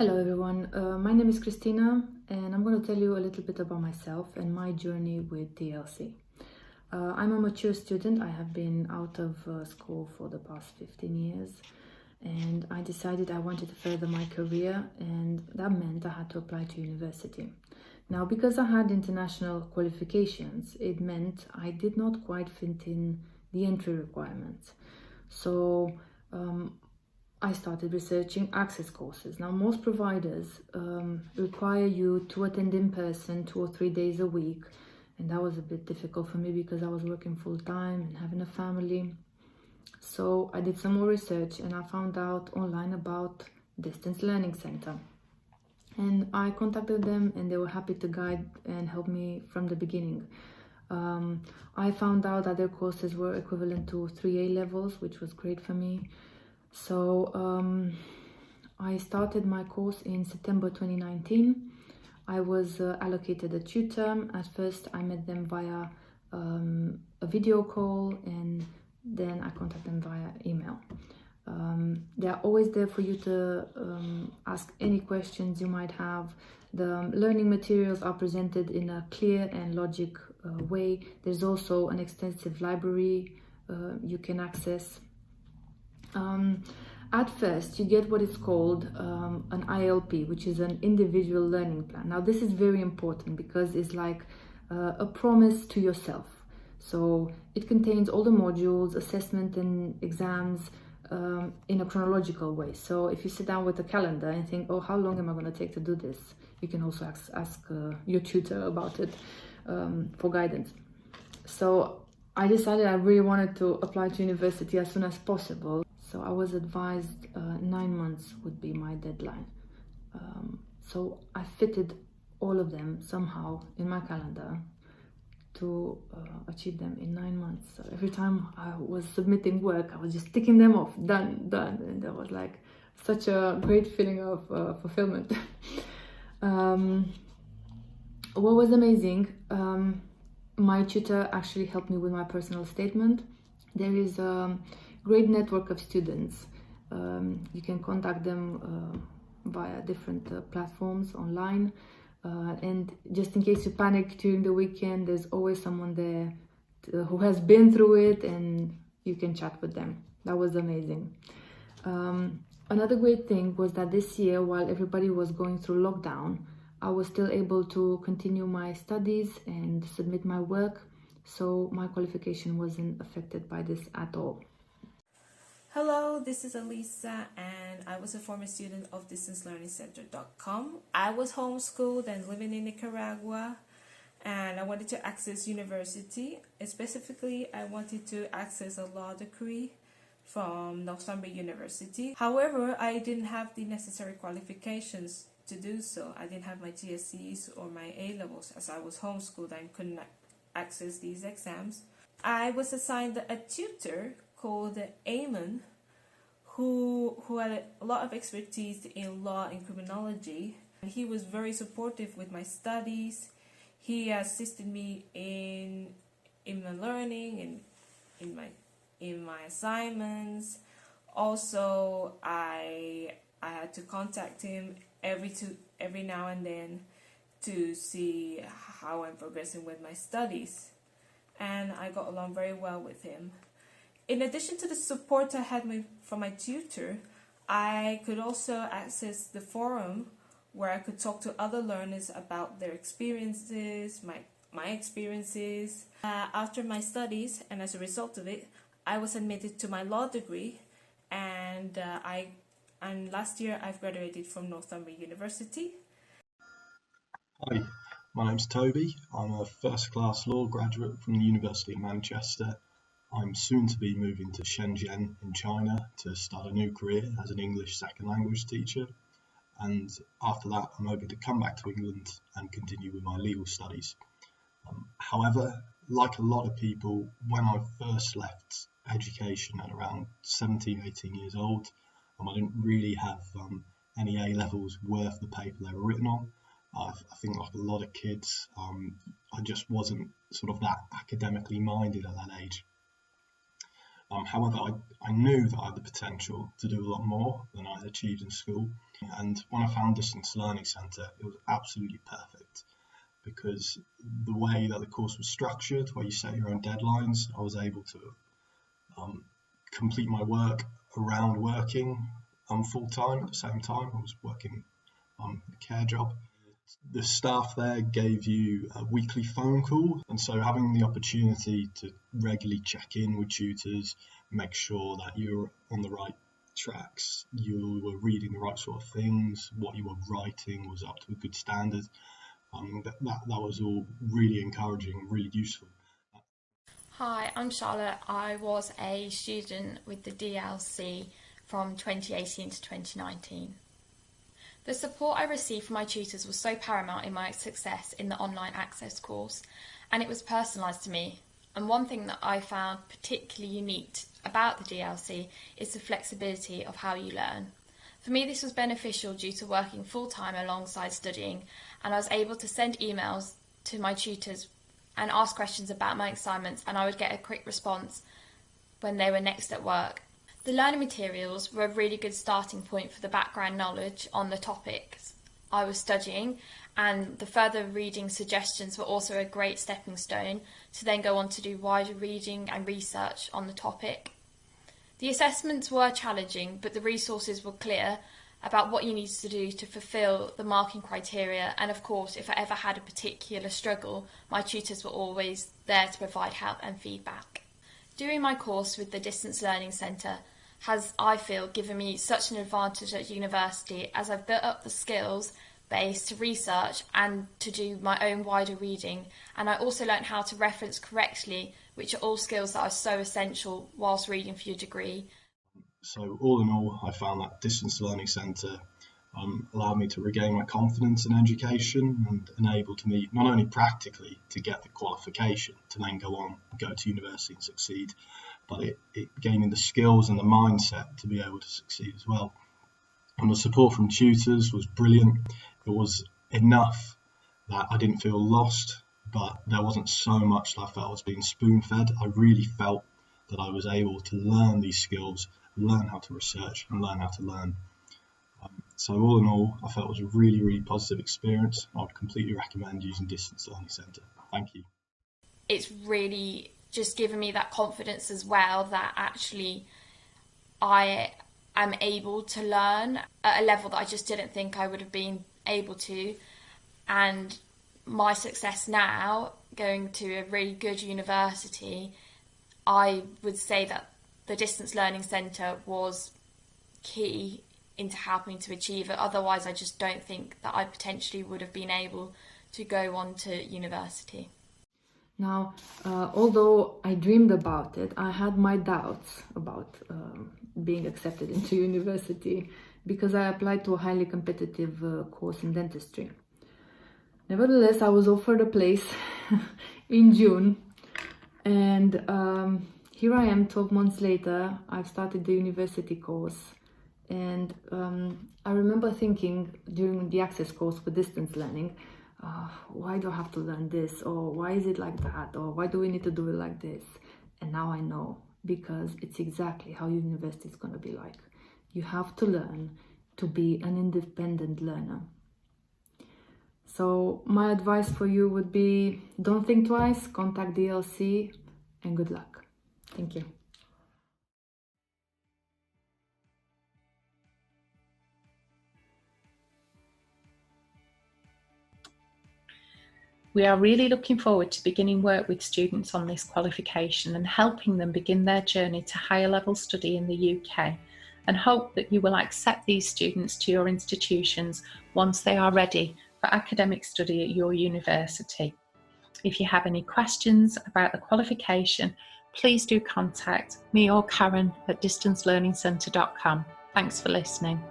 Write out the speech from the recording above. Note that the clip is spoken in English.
Hello everyone, my name is Christina and I'm going to tell you a little bit about myself and my journey with TLC. I'm a mature student. I have been out of school for the past 15 years and I decided I wanted to further my career, and that meant I had to apply to university. Now, because I had international qualifications, it meant I did not quite fit in the entry requirements. So I started researching access courses. Now, most providers require you to attend in person 2 or 3 days a week, and that was a bit difficult for me because I was working full time and having a family. So I did some more research and I found out online about Distance Learning Center. And I contacted them and they were happy to guide and help me from the beginning. I found out that their courses were equivalent to 3A levels, which was great for me. So I started my course in September 2019. I was allocated a tutor. At first, I met them via a video call, and then I contacted them via email. They are always there for you to ask any questions you might have. The learning materials are presented in a clear and logic way. There's also an extensive library you can access. At first, you get what is called an ILP, which is an individual learning plan. Now, this is very important because it's like a promise to yourself. So it contains all the modules, assessment and exams in a chronological way. So if you sit down with a calendar and think, oh, how long am I going to take to do this? You can also ask your tutor about it for guidance. So I decided I really wanted to apply to university as soon as possible. So I was advised 9 months would be my deadline. So I fitted all of them somehow in my calendar to achieve them in 9 months. So every time I was submitting work, I was just ticking them off, done. And that was like such a great feeling of fulfillment. What was amazing, my tutor actually helped me with my personal statement. There is a great network of students. You can contact them via different platforms online. And just in case you panic during the weekend, there's always someone there who has been through it, and you can chat with them. That was amazing. Another great thing was that this year, while everybody was going through lockdown, I was still able to continue my studies and submit my work. So my qualification wasn't affected by this at all. Hello, this is Elisa, and I was a former student of distancelearningcenter.com. I was homeschooled and living in Nicaragua, and I wanted to access university. Specifically, I wanted to access a law degree from Northumberland University. However, I didn't have the necessary qualifications to do so. I didn't have my GCSEs or my A-levels. As I was homeschooled, I couldn't access these exams. I was assigned a tutor called Eamon, who had a lot of expertise in law and criminology. And he was very supportive with my studies. He assisted me in my learning and in my assignments. Also, I had to contact him every now and then to see how I'm progressing with my studies, and I got along very well with him. In addition to the support I had from my tutor, I could also access the forum where I could talk to other learners about their experiences, my experiences. After my studies, and as a result of it, I was admitted to my law degree, and last year I've graduated from Northumberland University. Hi, my name's Toby. I'm a first-class law graduate from the University of Manchester. I'm soon to be moving to Shenzhen in China to start a new career as an English second language teacher. And after that, I'm hoping to come back to England and continue with my legal studies. However, like a lot of people, when I first left education at around 17, 18 years old, I didn't really have any A-levels worth the paper they were written on. I think like a lot of kids, I just wasn't sort of that academically minded at that age. However, I knew that I had the potential to do a lot more than I had achieved in school. And when I found Distance Learning Centre, it was absolutely perfect, because the way that the course was structured, where you set your own deadlines, I was able to complete my work around working full-time at the same time. I was working a care job. The staff there gave you a weekly phone call, and so having the opportunity to regularly check in with tutors, make sure that you're on the right tracks, you were reading the right sort of things, what you were writing was up to a good standard, that was all really encouraging and really useful. Hi, I'm Charlotte. I was a student with the DLC from 2018 to 2019. The support I received from my tutors was so paramount in my success in the online access course, and it was personalised to me. And one thing that I found particularly unique about the DLC is the flexibility of how you learn. For me, this was beneficial due to working full-time alongside studying, and I was able to send emails to my tutors and ask questions about my assignments, and I would get a quick response when they were next at work. The learning materials were a really good starting point for the background knowledge on the topics I was studying, and the further reading suggestions were also a great stepping stone to then go on to do wider reading and research on the topic. The assessments were challenging, but the resources were clear about what you needed to do to fulfil the marking criteria, and of course, if I ever had a particular struggle, my tutors were always there to provide help and feedback. Doing my course with the Distance Learning Centre has, I feel, given me such an advantage at university, as I've built up the skills base to research and to do my own wider reading, and I also learnt how to reference correctly, which are all skills that are so essential whilst reading for your degree. So all in all, I found that Distance Learning Centre allowed me to regain my confidence in education and enabled me not only practically to get the qualification to then go on, go to university and succeed, but it gave me the skills and the mindset to be able to succeed as well. And the support from tutors was brilliant. It was enough that I didn't feel lost, but there wasn't so much that I felt I was being spoon-fed. I really felt that I was able to learn these skills, learn how to research and learn how to learn. So all in all, I felt it was a really, really positive experience. I would completely recommend using Distance Learning Centre. Thank you. It's really just given me that confidence as well, that actually I am able to learn at a level that I just didn't think I would have been able to. And my success now, going to a really good university, I would say that the Distance Learning Centre was key into helping to achieve it. Otherwise, I just don't think that I potentially would have been able to go on to university. Now, although I dreamed about it, I had my doubts about being accepted into university because I applied to a highly competitive course in dentistry. Nevertheless, I was offered a place in June, and here I am 12 months later. I've started the university course, and I remember thinking during the access course for distance learning, why do I have to learn this, or why is it like that, or why do we need to do it like this? And now I know, because it's exactly how university is going to be like. You have to learn to be an independent learner. So my advice for you would be, don't think twice, contact DLC, and good luck. Thank you. We are really looking forward to beginning work with students on this qualification and helping them begin their journey to higher level study in the UK, and hope that you will accept these students to your institutions once they are ready for academic study at your university. If you have any questions about the qualification, please do contact me or Karen at distancelearningcentre.com. Thanks for listening.